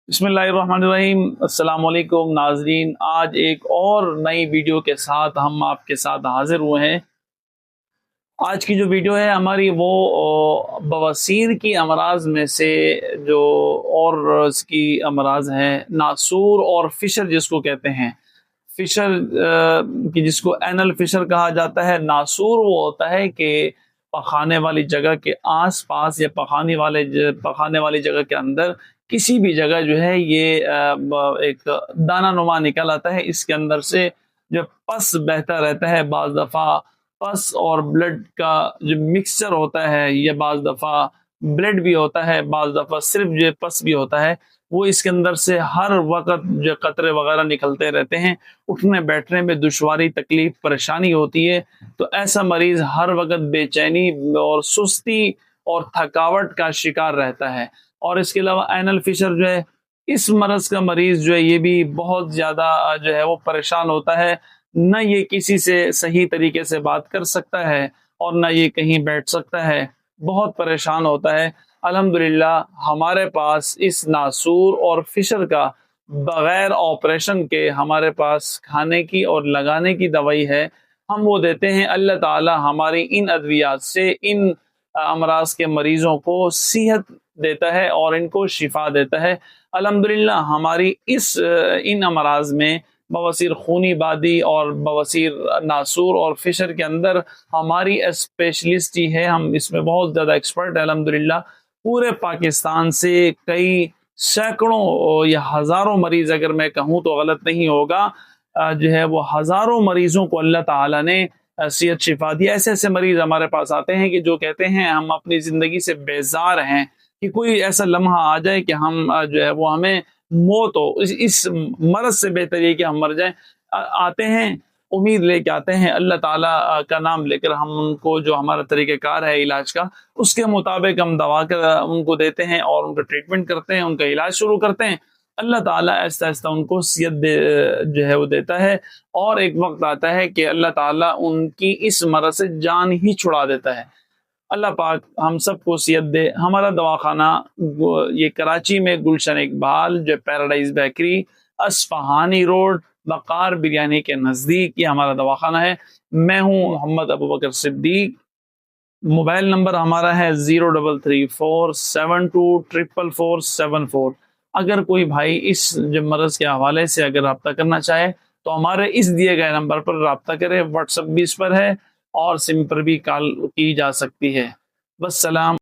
बिस्मिल्लाहिर्रहमानिर्रहीम। अस्सलाम वालेकुम नाजरीन, आज एक और नई वीडियो के साथ हम आपके साथ हाजिर हुए हैं। आज की जो वीडियो है हमारी वो बवासीर की अमराज में से जो और इसकी अमराज हैं नासूर और फिशर जिसको कहते हैं। फिशर की जिसको एनल फिशर कहा जाता है। नासूर वो होता है कि पखाने वाली जगह के आस पास या पखाने वाली जगह के अंदर किसी भी जगह जो है ये एक दाना नुमा निकल आता है। इसके अंदर से जो पस बहता रहता है, बाज दफा पस और ब्लड का जो मिक्सचर होता है, ये बाज दफा ब्लड भी होता है, बाज दफा सिर्फ जो पस भी होता है, वो इसके अंदर से हर वक्त जो कतरे वगैरह निकलते रहते हैं। उठने बैठने में दुश्वारी, तकलीफ, परेशानी होती है। तो ऐसा मरीज हर वक्त बेचैनी और सुस्ती और थकावट का शिकार रहता है। और इसके अलावा एनल फिशर जो है, इस मरज का मरीज जो है ये भी बहुत ज्यादा जो है वो परेशान होता है। न ये किसी से सही तरीके से बात कर सकता है और न ये कहीं बैठ सकता है, बहुत परेशान होता है। अल्हम्दुलिल्लाह हमारे पास इस नासूर और फिशर का बगैर ऑपरेशन के हमारे पास खाने की और लगाने की दवाई है। हम वो देते हैं। अल्लाह ताला हमारी इन अद्वियात से इन अमराज के मरीजों को सेहत देता है और इनको शिफा देता है। अल्हम्दुलिल्लाह हमारी इन अमराज में बवासीर खूनी बादी और बवासीर नासूर और फिशर के अंदर हमारी स्पेशलिस्ट ही है। हम इसमें बहुत ज़्यादा एक्सपर्ट है अल्हम्दुलिल्लाह। पूरे पाकिस्तान से कई सैकड़ों या हज़ारों मरीज, अगर मैं कहूँ तो गलत नहीं होगा, जो है वो हज़ारों मरीजों को अल्लाह ताला ने सेहत शिफा दी। ऐसे ऐसे मरीज हमारे पास आते हैं कि जो कहते हैं हम अपनी ज़िंदगी से बेजार हैं, कि कोई ऐसा लम्हा आ जाए कि हम जो है वो हमें मौत हो, इस मरज से बेहतर ये कि हम मर जाएं। आते हैं, उम्मीद लेके आते हैं, अल्लाह ताला का नाम लेकर हम उनको जो हमारा तरीक़ेकार है इलाज का, उसके मुताबिक हम दवा कर उनको देते हैं और उनका ट्रीटमेंट करते हैं, उनका इलाज शुरू करते हैं। अल्लाह ताला आहिस्ता आहिस्ता उनको सेहत जो है वो देता है। और एक वक्त आता है कि अल्लाह ताला उनकी इस मरज से जान ही छुड़ा देता है। अल्लाह पाक हम सबको सेहत दे। हमारा दवाखाना ये कराची में गुलशन इकबाल जो पैराडाइज बेकरी, अस्फहानी रोड, वकार बिरयानी के नज़दीक ये हमारा दवाखाना है। मैं हूँ मोहम्मद अबू बकर सिद्दीक। मोबाइल नंबर हमारा है 0347244474। अगर कोई भाई इस जो मरज़ के हवाले से अगर रब्ता करना चाहे तो हमारे इस दिए गए नंबर पर रब्ता करें। व्हाट्सएप भी इस पर है और सिम पर भी कॉल की जा सकती है। बस सलाम।